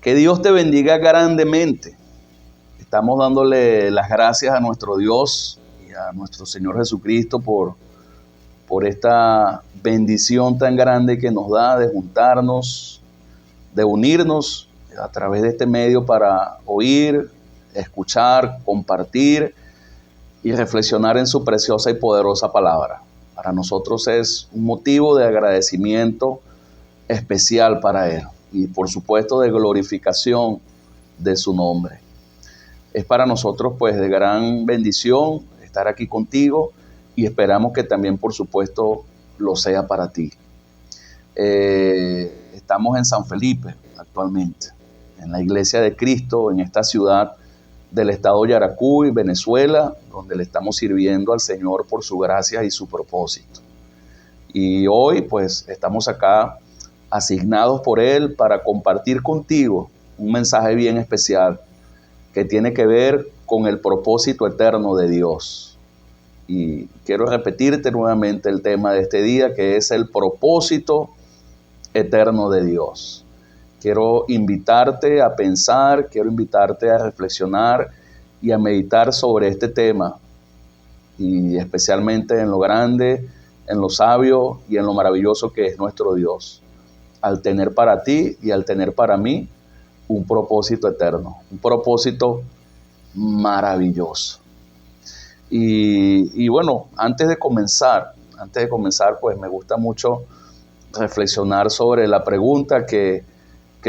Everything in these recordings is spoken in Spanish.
Que Dios te bendiga grandemente. Estamos dándole las gracias a nuestro Dios y a nuestro Señor Jesucristo por esta bendición tan grande que nos da de juntarnos, de unirnos a través de este medio para oír, escuchar, compartir y reflexionar en su preciosa y poderosa palabra. Para nosotros es un motivo de agradecimiento especial para Él y por supuesto de glorificación de su nombre. Es para nosotros pues de gran bendición estar aquí contigo y esperamos que también por supuesto lo sea para ti. Estamos en San Felipe actualmente, en la Iglesia de Cristo, en esta ciudad del estado Yaracuy, Venezuela, donde le estamos sirviendo al Señor por su gracia y su propósito. Y hoy pues estamos acá asignados por Él para compartir contigo un mensaje bien especial que tiene que ver con el propósito eterno de Dios. Y quiero repetirte nuevamente el tema de este día, que es el propósito eterno de Dios. Quiero invitarte a pensar, quiero invitarte a reflexionar y a meditar sobre este tema, y especialmente en lo grande, en lo sabio y en lo maravilloso que es nuestro Dios, al tener para ti y al tener para mí un propósito eterno, un propósito maravilloso. Y bueno, antes de comenzar, pues me gusta mucho reflexionar sobre la pregunta que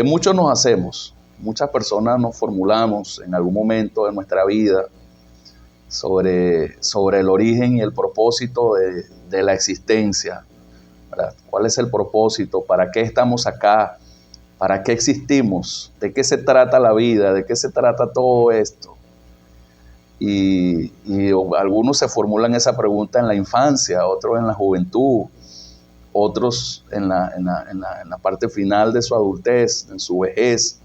muchos nos hacemos, muchas personas nos formulamos en algún momento de nuestra vida sobre el origen y el propósito de la existencia, ¿verdad? ¿Cuál es el propósito? ¿Para qué estamos acá? ¿Para qué existimos? ¿De qué se trata la vida? ¿De qué se trata todo esto? Y algunos se formulan esa pregunta en la infancia, otros en la juventud, otros en la parte final de su adultez, en su vejez.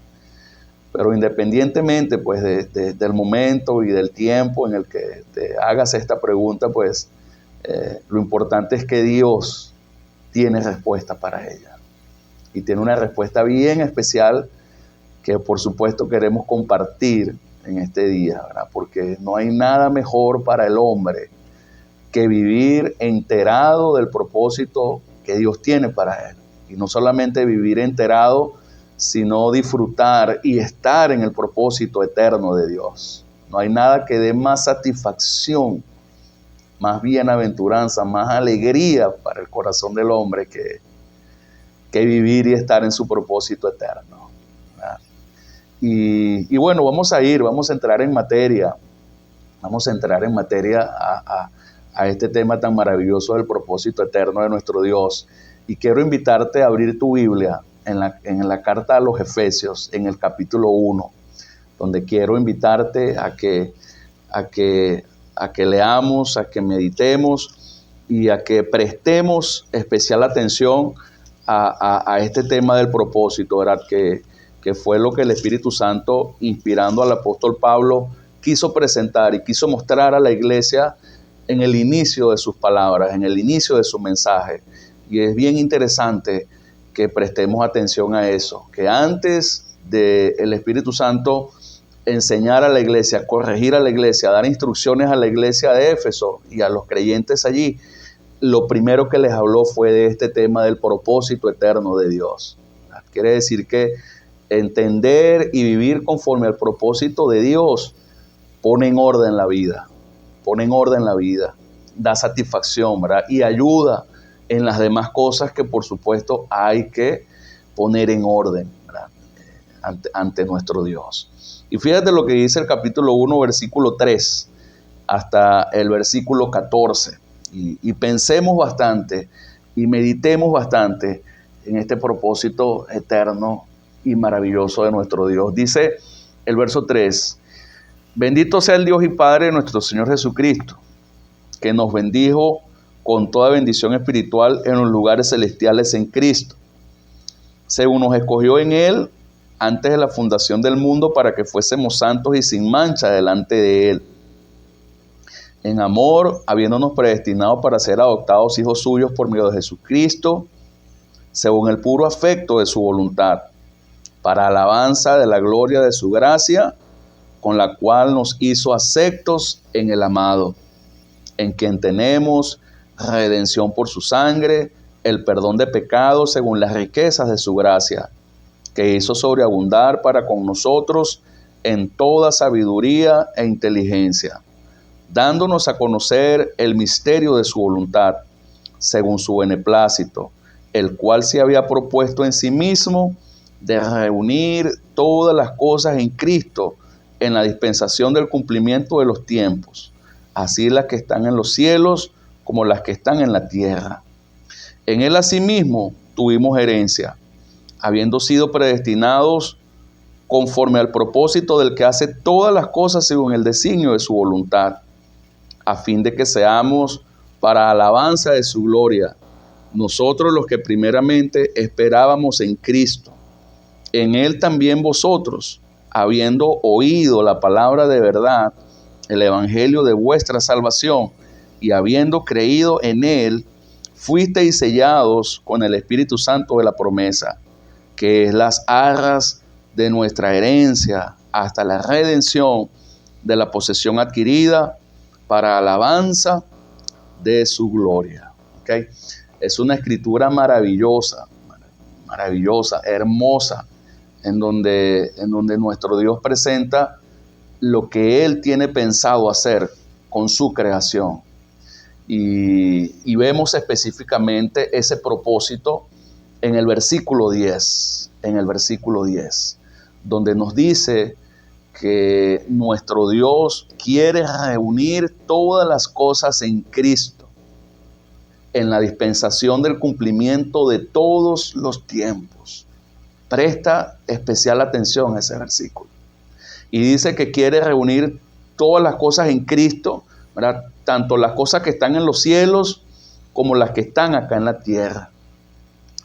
Pero independientemente pues, del momento y del tiempo en el que te hagas esta pregunta, pues lo importante es que Dios tiene respuesta para ella. Y tiene una respuesta bien especial que por supuesto queremos compartir en este día, ¿verdad? Porque no hay nada mejor para el hombre que vivir enterado del propósito que Dios tiene para él. Y no solamente vivir enterado, sino disfrutar y estar en el propósito eterno de Dios. No hay nada que dé más satisfacción, más bienaventuranza, más alegría para el corazón del hombre que vivir y estar en su propósito eterno, ¿verdad? Y bueno, vamos a entrar en materia, a este tema tan maravilloso del propósito eterno de nuestro Dios. Y quiero invitarte a abrir tu Biblia en la carta a los Efesios, en el capítulo 1, donde quiero invitarte a que leamos, a que meditemos y a que prestemos especial atención a este tema del propósito, ¿verdad? Que fue lo que el Espíritu Santo, inspirando al apóstol Pablo, quiso presentar y quiso mostrar a la iglesia en el inicio de sus palabras, en el inicio de su mensaje. Y es bien interesante que prestemos atención a eso, que antes del Espíritu Santo enseñar a la iglesia, corregir a la iglesia, dar instrucciones a la iglesia de Éfeso y a los creyentes allí, lo primero que les habló fue de este tema del propósito eterno de Dios. Quiere decir que entender y vivir conforme al propósito de Dios pone en orden la vida, da satisfacción, ¿verdad? Y ayuda en las demás cosas que por supuesto hay que poner en orden, ¿verdad? Ante nuestro Dios. Y fíjate lo que dice el capítulo 1, versículo 3, hasta el versículo 14. Y pensemos bastante y meditemos bastante en este propósito eterno y maravilloso de nuestro Dios. Dice el verso 3, bendito sea el Dios y Padre de nuestro Señor Jesucristo, que nos bendijo con toda bendición espiritual en los lugares celestiales en Cristo, según nos escogió en Él antes de la fundación del mundo para que fuésemos santos y sin mancha delante de Él, en amor, habiéndonos predestinado para ser adoptados hijos suyos por medio de Jesucristo, según el puro afecto de su voluntad, para alabanza de la gloria de su gracia, con la cual nos hizo aceptos en el amado, en quien tenemos redención por su sangre, el perdón de pecados según las riquezas de su gracia, que hizo sobreabundar para con nosotros en toda sabiduría e inteligencia, dándonos a conocer el misterio de su voluntad, según su beneplácito, el cual se había propuesto en sí mismo de reunir todas las cosas en Cristo en la dispensación del cumplimiento de los tiempos, así las que están en los cielos como las que están en la tierra. En él asimismo tuvimos herencia, habiendo sido predestinados conforme al propósito del que hace todas las cosas según el designio de su voluntad, a fin de que seamos para alabanza de su gloria, nosotros los que primeramente esperábamos en Cristo. En él también vosotros, habiendo oído la palabra de verdad, el evangelio de vuestra salvación, y habiendo creído en él, fuisteis sellados con el Espíritu Santo de la promesa, que es las arras de nuestra herencia hasta la redención de la posesión adquirida para alabanza de su gloria. ¿Okay? Es una escritura maravillosa, hermosa, en donde nuestro Dios presenta lo que Él tiene pensado hacer con su creación. Y vemos específicamente ese propósito en el versículo 10, donde nos dice que nuestro Dios quiere reunir todas las cosas en Cristo, en la dispensación del cumplimiento de todos los tiempos. Presta especial atención a ese versículo. Y dice que quiere reunir todas las cosas en Cristo, ¿verdad? Tanto las cosas que están en los cielos como las que están acá en la tierra,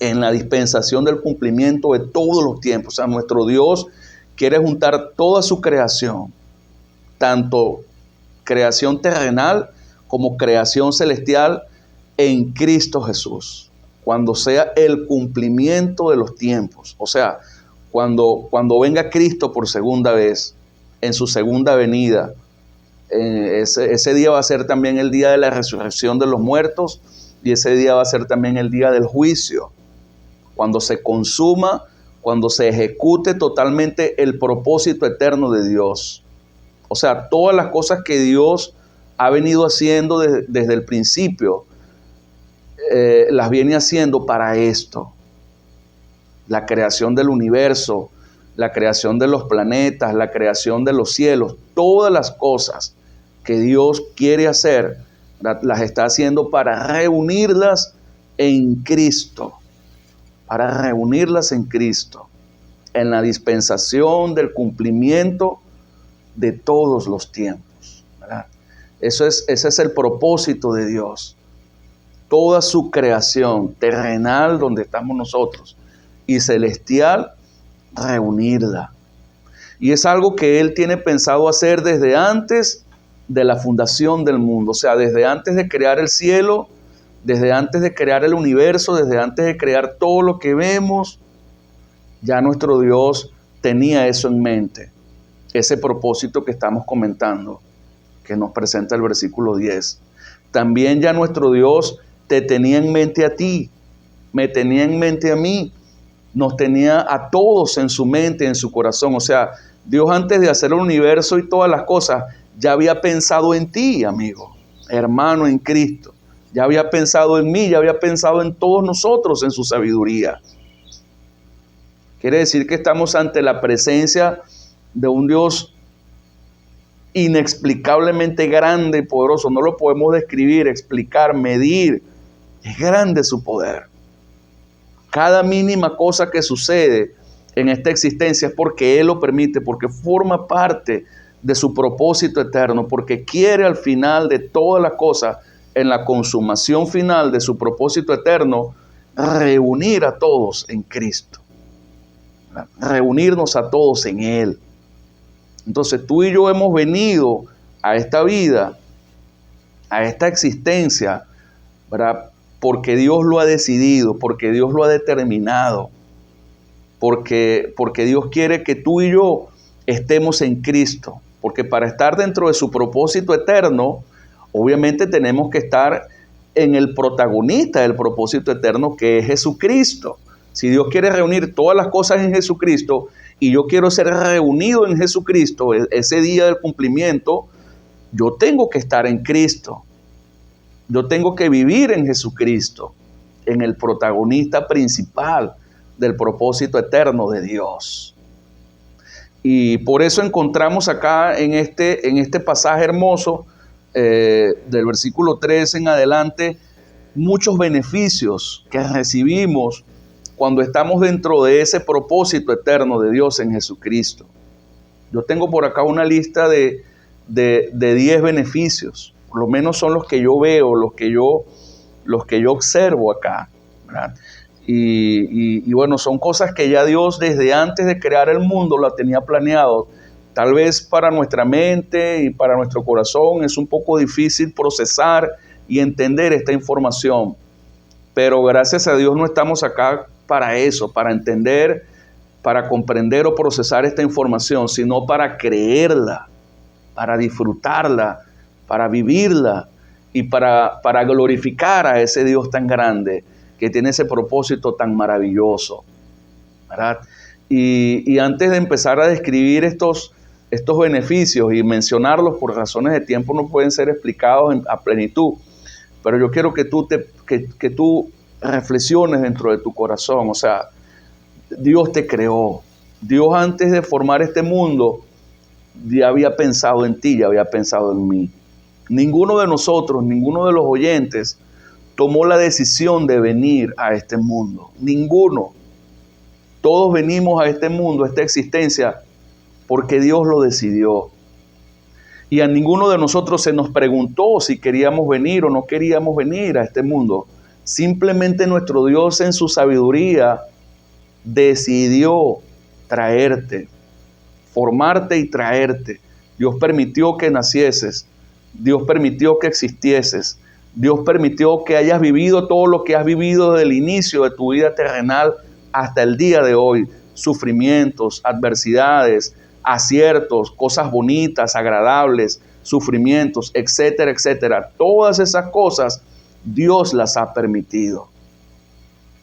en la dispensación del cumplimiento de todos los tiempos. O sea, nuestro Dios quiere juntar toda su creación, tanto creación terrenal como creación celestial, en Cristo Jesús, cuando sea el cumplimiento de los tiempos. O sea, cuando venga Cristo por segunda vez, en su segunda venida, ese día va a ser también el día de la resurrección de los muertos, y ese día va a ser también el día del juicio, cuando se consuma, cuando se ejecute totalmente el propósito eterno de Dios. O sea, todas las cosas que Dios ha venido haciendo desde el principio, las viene haciendo para esto. La creación del universo, la creación de los planetas, la creación de los cielos, todas las cosas que Dios quiere hacer, las está haciendo para reunirlas en Cristo, en la dispensación del cumplimiento de todos los tiempos, ¿verdad? Ese es el propósito de Dios. Toda su creación terrenal, donde estamos nosotros, y celestial, reunirla. Y es algo que Él tiene pensado hacer desde antes de la fundación del mundo. O sea, desde antes de crear el cielo, desde antes de crear el universo, desde antes de crear todo lo que vemos, ya nuestro Dios tenía eso en mente. Ese propósito que estamos comentando, que nos presenta el versículo 10. También ya nuestro Dios te tenía en mente a ti, me tenía en mente a mí, nos tenía a todos en su mente, en su corazón. O sea, Dios, antes de hacer el universo y todas las cosas, ya había pensado en ti, amigo, hermano en Cristo. Ya había pensado en mí, ya había pensado en todos nosotros en su sabiduría. Quiere decir que estamos ante la presencia de un Dios inexplicablemente grande y poderoso. No lo podemos describir, explicar, medir. Es grande su poder. Cada mínima cosa que sucede en esta existencia es porque Él lo permite, porque forma parte de su propósito eterno, porque quiere al final de todas las cosas, en la consumación final de su propósito eterno, reunir a todos en Cristo. Reunirnos a todos en Él. Entonces tú y yo hemos venido a esta vida, a esta existencia, ¿verdad? Porque Dios lo ha decidido, porque Dios lo ha determinado. porque Dios quiere que tú y yo estemos en Cristo, porque para estar dentro de su propósito eterno, obviamente tenemos que estar en el protagonista del propósito eterno, que es Jesucristo. Si Dios quiere reunir todas las cosas en Jesucristo y yo quiero ser reunido en Jesucristo ese día del cumplimiento, yo tengo que estar en Cristo. Yo tengo que vivir en Jesucristo, en el protagonista principal del propósito eterno de Dios. Y por eso encontramos acá en este pasaje hermoso, del versículo 3 en adelante, muchos beneficios que recibimos cuando estamos dentro de ese propósito eterno de Dios en Jesucristo. Yo tengo por acá una lista de 10 beneficios, por lo menos son los que yo veo, los que yo observo acá, ¿verdad? Y bueno, son cosas que ya Dios desde antes de crear el mundo la tenía planeado. Tal vez para nuestra mente y para nuestro corazón es un poco difícil procesar y entender esta información, pero gracias a Dios no estamos acá para eso, para entender, para comprender o procesar esta información, sino para creerla, para disfrutarla, para vivirla y para glorificar a ese Dios tan grande que tiene ese propósito tan maravilloso, ¿verdad? Y antes de empezar a describir estos beneficios y mencionarlos por razones de tiempo no pueden ser explicados a plenitud, pero yo quiero que tú reflexiones dentro de tu corazón. O sea, Dios te creó. Dios antes de formar este mundo ya había pensado en ti, ya había pensado en mí. Ninguno de nosotros, ninguno de los oyentes tomó la decisión de venir a este mundo. Ninguno. Todos venimos a este mundo, a esta existencia, porque Dios lo decidió. Y a ninguno de nosotros se nos preguntó si queríamos venir o no queríamos venir a este mundo. Simplemente nuestro Dios en su sabiduría decidió traerte, formarte y traerte. Dios permitió que nacieses. Dios permitió que existieses. Dios permitió que hayas vivido todo lo que has vivido desde el inicio de tu vida terrenal hasta el día de hoy. Sufrimientos, adversidades, aciertos, cosas bonitas, agradables, sufrimientos, etcétera, etcétera. Todas esas cosas Dios las ha permitido.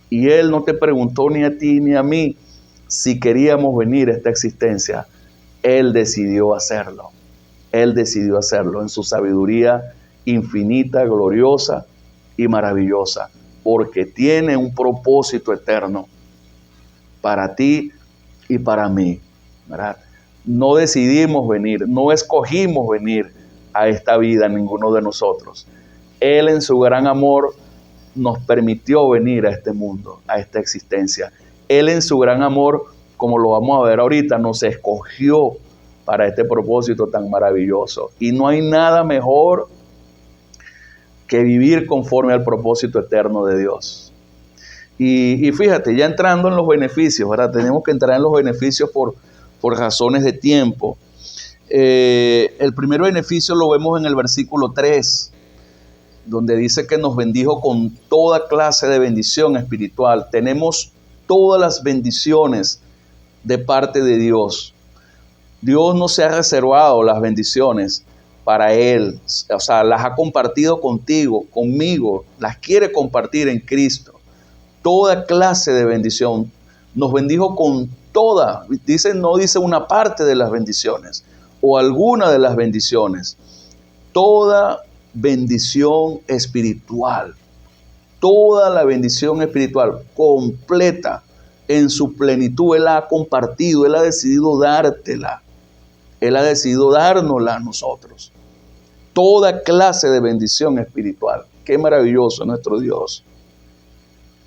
Y Él no te preguntó ni a ti ni a mí si queríamos venir a esta existencia. Él decidió hacerlo. Él decidió hacerlo en su sabiduría infinita, gloriosa y maravillosa, porque tiene un propósito eterno para ti y para mí, ¿verdad? No decidimos venir, no escogimos venir a esta vida ninguno de nosotros. Él en su gran amor nos permitió venir a este mundo, a esta existencia. Él en su gran amor, como lo vamos a ver ahorita, nos escogió para este propósito tan maravilloso. Y no hay nada mejor que vivir conforme al propósito eterno de Dios. Y fíjate, ya entrando en los beneficios, ¿verdad? Tenemos que entrar en los beneficios por razones de tiempo. El primer beneficio lo vemos en el versículo 3, donde dice que nos bendijo con toda clase de bendición espiritual. Tenemos todas las bendiciones de parte de Dios. Dios no se ha reservado las bendiciones para Él, o sea, las ha compartido contigo, conmigo, las quiere compartir en Cristo. Toda clase de bendición. Nos bendijo con toda, no dice una parte de las bendiciones o alguna de las bendiciones. Toda bendición espiritual, toda la bendición espiritual completa en su plenitud, Él la ha compartido, Él ha decidido dártela, Él ha decidido dárnosla a nosotros. Toda clase de bendición espiritual. Qué maravilloso nuestro Dios.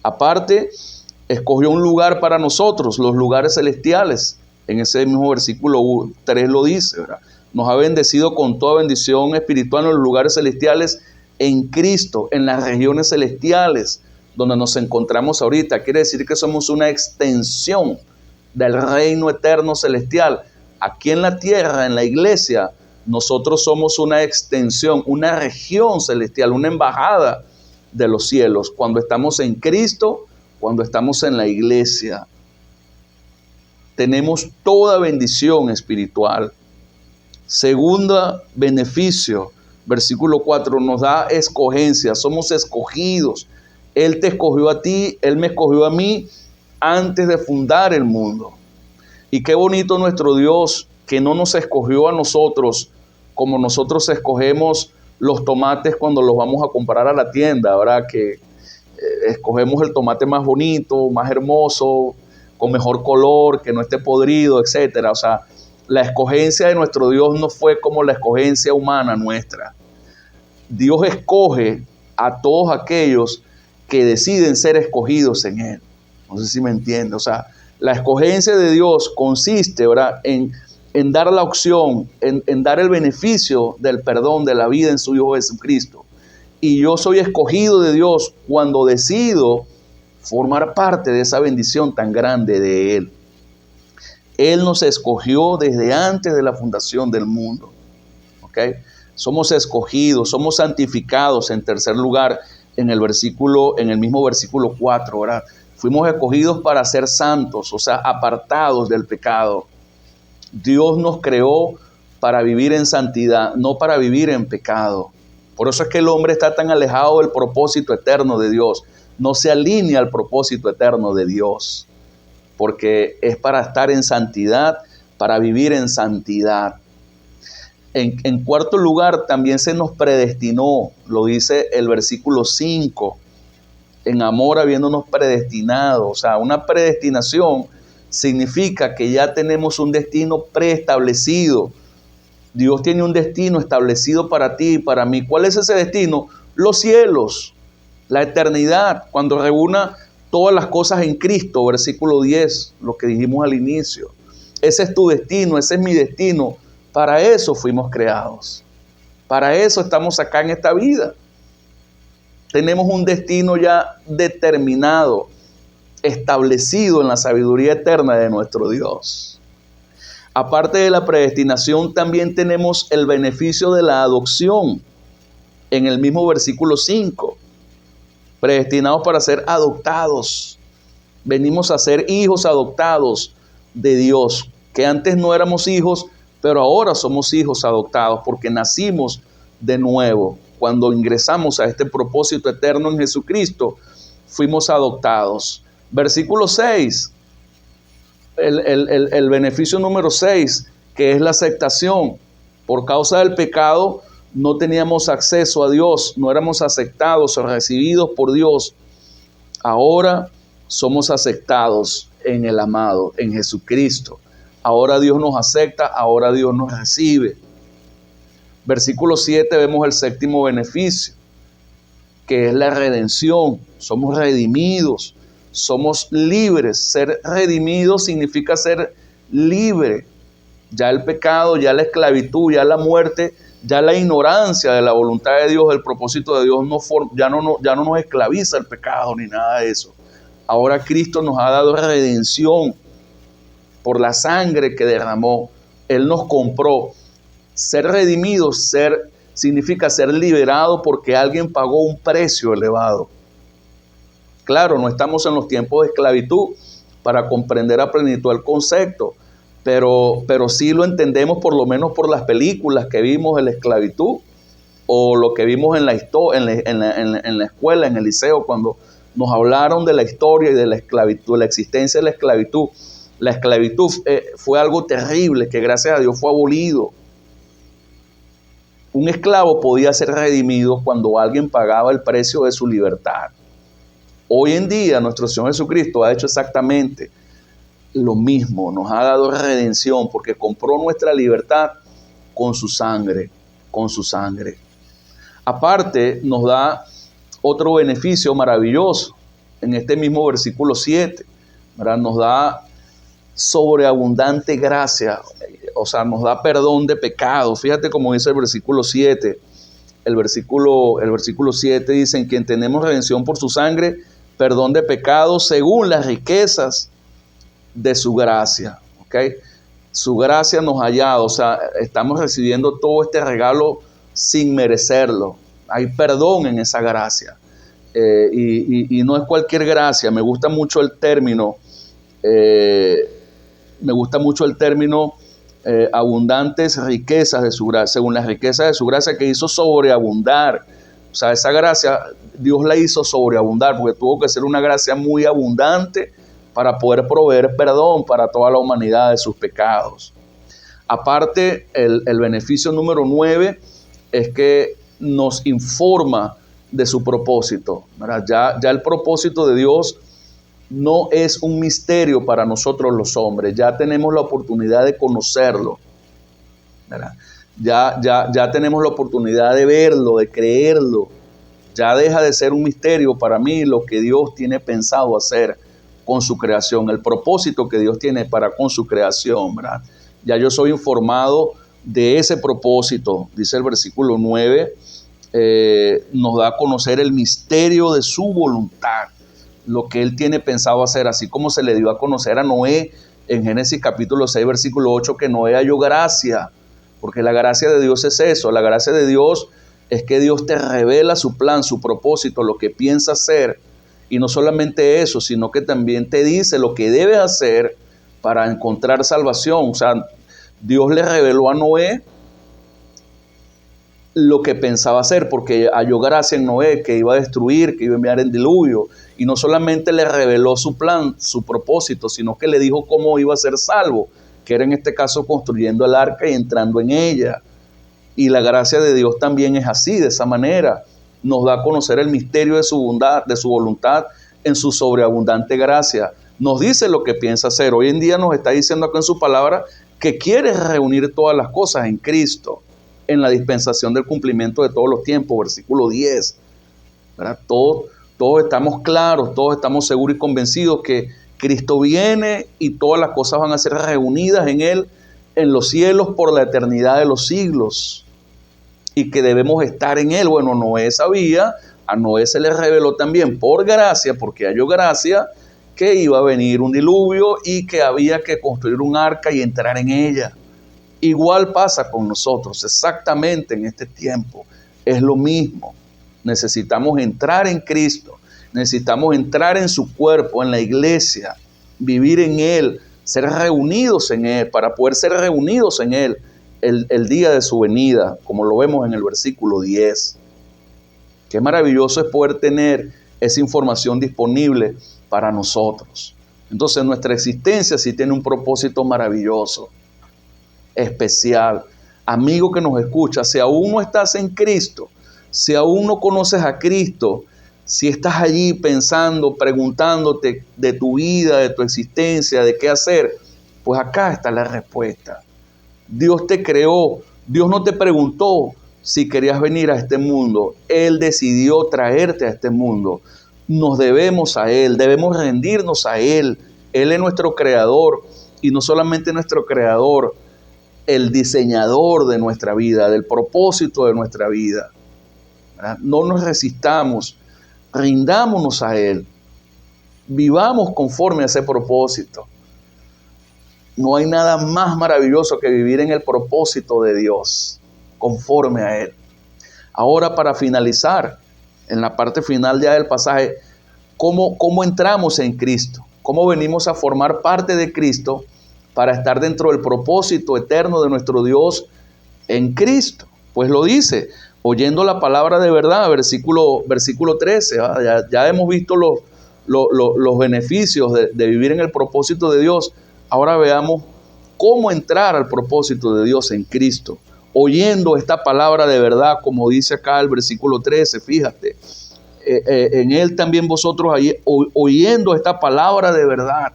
Aparte, escogió un lugar para nosotros, los lugares celestiales. En ese mismo versículo 3 lo dice, ¿verdad? Nos ha bendecido con toda bendición espiritual en los lugares celestiales en Cristo, en las regiones celestiales, donde nos encontramos ahorita. Quiere decir que somos una extensión del reino eterno celestial. Aquí en la tierra, en la iglesia, nosotros somos una extensión, una región celestial, una embajada de los cielos. Cuando estamos en Cristo, cuando estamos en la iglesia. tenemos toda bendición espiritual. Segunda beneficio, versículo 4, nos da escogencia, somos escogidos. Él te escogió a ti, Él me escogió a mí antes de fundar el mundo. Y qué bonito nuestro Dios, que no nos escogió a nosotros como nosotros escogemos los tomates cuando los vamos a comprar a la tienda, ¿verdad? Que escogemos el tomate más bonito, más hermoso, con mejor color, que no esté podrido, etcétera. O sea, la escogencia de nuestro Dios no fue como la escogencia humana nuestra. Dios escoge a todos aquellos que deciden ser escogidos en Él. No sé si me entiende. O sea, la escogencia de Dios consiste, ¿verdad?, en dar la opción, en dar el beneficio del perdón de la vida en su Hijo Jesucristo. Y yo soy escogido de Dios cuando decido formar parte de esa bendición tan grande de Él. Él nos escogió desde antes de la fundación del mundo. ¿Ok? Somos escogidos, somos santificados. En tercer lugar, en el mismo versículo 4, ¿verdad? Fuimos escogidos para ser santos, o sea, apartados del pecado. Dios nos creó para vivir en santidad, no para vivir en pecado. Por eso es que el hombre está tan alejado del propósito eterno de Dios. No se alinea al propósito eterno de Dios. Porque es para estar en santidad, para vivir en santidad. En cuarto lugar, también se nos predestinó, lo dice el versículo 5, en amor habiéndonos predestinado. O sea, una predestinación significa que ya tenemos un destino preestablecido. Dios tiene un destino establecido para ti y para mí. ¿Cuál es ese destino? Los cielos, la eternidad, cuando reúna todas las cosas en Cristo, versículo 10, lo que dijimos al inicio. Ese es tu destino, ese es mi destino. Para eso fuimos creados. Para eso estamos acá en esta vida. Tenemos un destino ya determinado, establecido en la sabiduría eterna de nuestro Dios. Aparte de la predestinación, también tenemos el beneficio de la adopción. En el mismo versículo 5. Predestinados para ser adoptados. Venimos a ser hijos adoptados de Dios, que antes no éramos hijos, pero ahora somos hijos adoptados porque nacimos de nuevo. Cuando ingresamos a este propósito eterno en Jesucristo, fuimos adoptados. Versículo 6, el beneficio número 6, que es la aceptación. Por causa del pecado no teníamos acceso a Dios, no éramos aceptados o recibidos por Dios. Ahora somos aceptados en el amado, en Jesucristo. Ahora Dios nos acepta, ahora Dios nos recibe. Versículo 7 vemos el séptimo beneficio, que es la redención. Somos redimidos, somos libres. Ser redimido significa ser libre. Ya el pecado, ya la esclavitud, ya la muerte, ya la ignorancia de la voluntad de Dios, del propósito de Dios, ya no nos esclaviza el pecado ni nada de eso. Ahora Cristo nos ha dado redención por la sangre que derramó. Él nos compró. Ser redimido significa ser liberado porque alguien pagó un precio elevado. Claro, no estamos en los tiempos de esclavitud para comprender a plenitud el concepto, pero sí lo entendemos por lo menos por las películas que vimos de la esclavitud o lo que vimos en la escuela, en el liceo, cuando nos hablaron de la historia y de la esclavitud, la existencia de la esclavitud. La esclavitud fue algo terrible que gracias a Dios fue abolido. Un esclavo podía ser redimido cuando alguien pagaba el precio de su libertad. Hoy en día nuestro Señor Jesucristo ha hecho exactamente lo mismo. Nos ha dado redención porque compró nuestra libertad con su sangre. Con su sangre. Aparte nos da otro beneficio maravilloso. En este mismo versículo 7, ¿verdad? Nos da sobreabundante gracia, o sea, nos da perdón de pecado. Fíjate cómo dice el versículo 7. El versículo 7 dice: en quien tenemos redención por su sangre, perdón de pecados según las riquezas de su gracia. ¿Okay? Su gracia nos ha hallado, o sea, estamos recibiendo todo este regalo sin merecerlo. Hay perdón en esa gracia. Y no es cualquier gracia. Me gusta mucho el término Me gusta mucho el término abundantes riquezas de su gracia, según las riquezas de su gracia que hizo sobreabundar. O sea, esa gracia Dios la hizo sobreabundar porque tuvo que ser una gracia muy abundante para poder proveer perdón para toda la humanidad de sus pecados. Aparte, el beneficio número 9 es que nos informa de su propósito, ¿verdad? Ya el propósito de Dios no es un misterio para nosotros los hombres, ya tenemos la oportunidad de conocerlo, ¿verdad? Ya tenemos la oportunidad de verlo, de creerlo. Ya deja de ser un misterio para mí lo que Dios tiene pensado hacer con su creación, el propósito que Dios tiene para con su creación, ¿verdad? Ya yo soy informado de ese propósito, dice el versículo 9, nos da a conocer el misterio de su voluntad, lo que Él tiene pensado hacer, así como se le dio a conocer a Noé en Génesis capítulo 6, versículo 8, que Noé halló gracia, porque la gracia de Dios es eso, la gracia de Dios es que Dios te revela su plan, su propósito, lo que piensa hacer, y no solamente eso, sino que también te dice lo que debes hacer para encontrar salvación. O sea, Dios le reveló a Noé lo que pensaba hacer, porque halló gracia en Noé, que iba a destruir, que iba a enviar el diluvio, y no solamente le reveló su plan, su propósito, sino que le dijo cómo iba a ser salvo, que era en este caso construyendo el arca y entrando en ella. Y la gracia de Dios también es así, de esa manera. Nos da a conocer el misterio de su bondad, de su voluntad en su sobreabundante gracia. Nos dice lo que piensa hacer. Hoy en día nos está diciendo acá en su palabra que quiere reunir todas las cosas en Cristo, en la dispensación del cumplimiento de todos los tiempos, versículo 10. ¿Verdad? Todos estamos claros, todos estamos seguros y convencidos que Cristo viene y todas las cosas van a ser reunidas en Él, en los cielos por la eternidad de los siglos, y que debemos estar en Él. Bueno, Noé sabía, a Noé se le reveló también por gracia, porque halló gracia, que iba a venir un diluvio y que había que construir un arca y entrar en ella. Igual pasa con nosotros, exactamente en este tiempo, es lo mismo. Necesitamos entrar en Cristo, necesitamos entrar en su cuerpo, en la iglesia, vivir en Él, ser reunidos en Él, para poder ser reunidos en Él el día de su venida, como lo vemos en el versículo 10. Qué maravilloso es poder tener esa información disponible para nosotros. Entonces nuestra existencia sí tiene un propósito maravilloso, especial. Amigo que nos escucha, si aún no estás en Cristo, si aún no conoces a Cristo, si estás allí pensando, preguntándote de tu vida, de tu existencia, de qué hacer, pues acá está la respuesta. Dios te creó, Dios no te preguntó si querías venir a este mundo, Él decidió traerte a este mundo. Nos debemos a Él, debemos rendirnos a Él. Él es nuestro creador, y no solamente nuestro creador, el diseñador de nuestra vida, del propósito de nuestra vida. ¿Verdad? No nos resistamos, rindámonos a Él, vivamos conforme a ese propósito. No hay nada más maravilloso que vivir en el propósito de Dios, conforme a Él. Ahora, para finalizar, en la parte final ya del pasaje, ¿cómo entramos en Cristo? ¿Cómo venimos a formar parte de Cristo para estar dentro del propósito eterno de nuestro Dios en Cristo? Pues lo dice, oyendo la palabra de verdad, versículo 13. Ya hemos visto los beneficios de vivir en el propósito de Dios. Ahora veamos cómo entrar al propósito de Dios en Cristo, oyendo esta palabra de verdad, como dice acá el versículo 13, fíjate, en Él también vosotros oyendo esta palabra de verdad,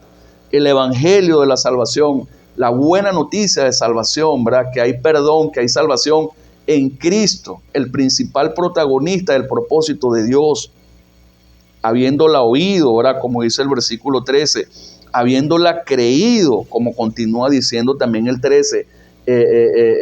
el evangelio de la salvación, la buena noticia de salvación, ¿verdad? Que hay perdón, que hay salvación en Cristo, el principal protagonista del propósito de Dios, habiéndola oído, ¿verdad? Como dice el versículo 13, habiéndola creído, como continúa diciendo también el 13,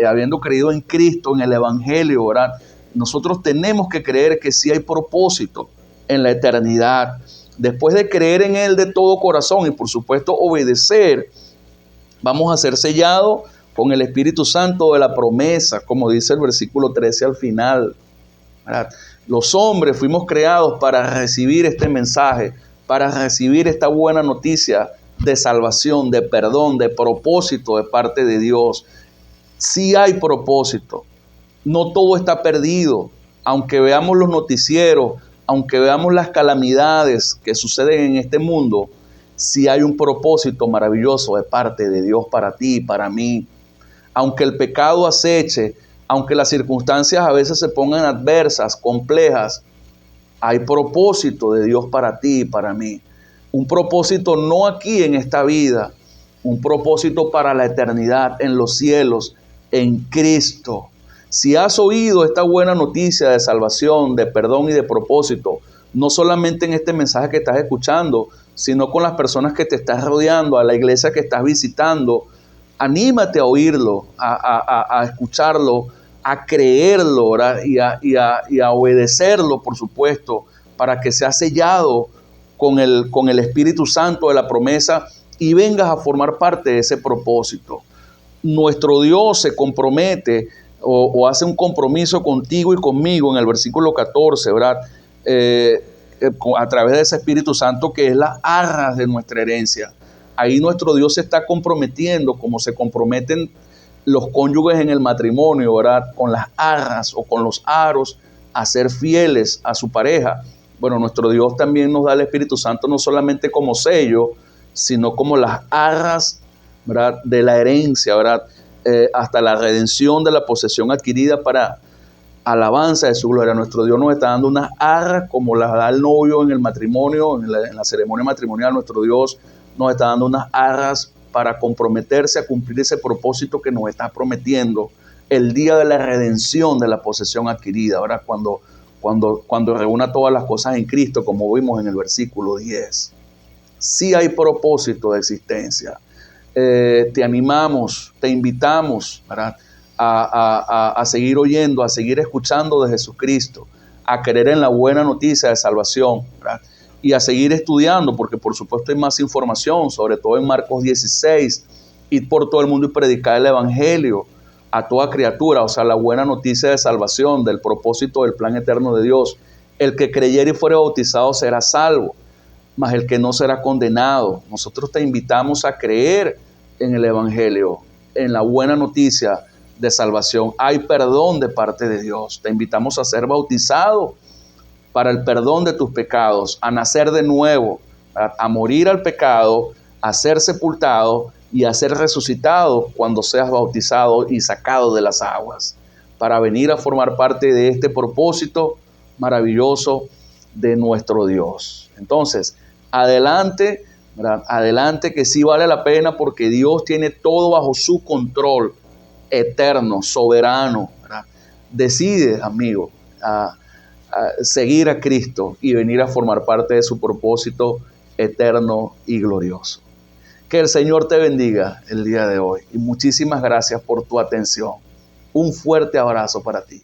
habiendo creído en Cristo, en el evangelio, ¿verdad? Nosotros tenemos que creer que sí hay propósito en la eternidad. Después de creer en Él de todo corazón y por supuesto obedecer, vamos a ser sellados con el Espíritu Santo de la promesa, como dice el versículo 13 al final, ¿verdad? Los hombres fuimos creados para recibir este mensaje, para recibir esta buena noticia de salvación, de perdón, de propósito de parte de Dios. Sí hay propósito. No todo está perdido. Aunque veamos los noticieros, aunque veamos las calamidades que suceden en este mundo, sí hay un propósito maravilloso de parte de Dios para ti y para mí. Aunque el pecado aceche, aunque las circunstancias a veces se pongan adversas, complejas, hay propósito de Dios para ti y para mí. Un propósito no aquí en esta vida, un propósito para la eternidad en los cielos, en Cristo. Si has oído esta buena noticia de salvación, de perdón y de propósito, no solamente en este mensaje que estás escuchando, sino con las personas que te estás rodeando, a la iglesia que estás visitando, anímate a oírlo, a escucharlo, a creerlo, ¿verdad? Y a obedecerlo, por supuesto, para que sea sellado con el Espíritu Santo de la promesa y vengas a formar parte de ese propósito. Nuestro Dios se compromete o hace un compromiso contigo y conmigo en el versículo 14, ¿verdad? A través de ese Espíritu Santo que es las arras de nuestra herencia. Ahí nuestro Dios se está comprometiendo, como se comprometen los cónyuges en el matrimonio, ¿verdad? Con las arras o con los aros, a ser fieles a su pareja. Bueno, nuestro Dios también nos da el Espíritu Santo no solamente como sello, sino como las arras, ¿verdad? De la herencia, ¿verdad? Hasta la redención de la posesión adquirida para alabanza de su gloria. Nuestro Dios nos está dando unas arras como las da el novio en el matrimonio, en la ceremonia matrimonial. Nuestro Dios nos está dando unas arras para comprometerse a cumplir ese propósito que nos está prometiendo el día de la redención de la posesión adquirida, ¿verdad? Cuando reúna todas las cosas en Cristo, como vimos en el versículo 10. Sí hay propósito de existencia. Te animamos, te invitamos, ¿verdad? A seguir oyendo, a seguir escuchando de Jesucristo, a creer en la buena noticia de salvación, ¿verdad? Y a seguir estudiando, porque por supuesto hay más información, sobre todo en Marcos 16, ir por todo el mundo y predicar el Evangelio a toda criatura, o sea, la buena noticia de salvación, del propósito del plan eterno de Dios. El que creyere y fuere bautizado será salvo, mas el que no será condenado. Nosotros te invitamos a creer en el Evangelio, en la buena noticia de salvación. Hay perdón de parte de Dios. Te invitamos a ser bautizado para el perdón de tus pecados, a nacer de nuevo, a morir al pecado, a ser sepultado y a ser resucitado cuando seas bautizado y sacado de las aguas, para venir a formar parte de este propósito maravilloso de nuestro Dios. Entonces, adelante, ¿verdad? Adelante, que sí vale la pena, porque Dios tiene todo bajo su control eterno, soberano, ¿verdad? Decide, amigo, a seguir a Cristo y venir a formar parte de su propósito eterno y glorioso. Que el Señor te bendiga el día de hoy y muchísimas gracias por tu atención. Un fuerte abrazo para ti.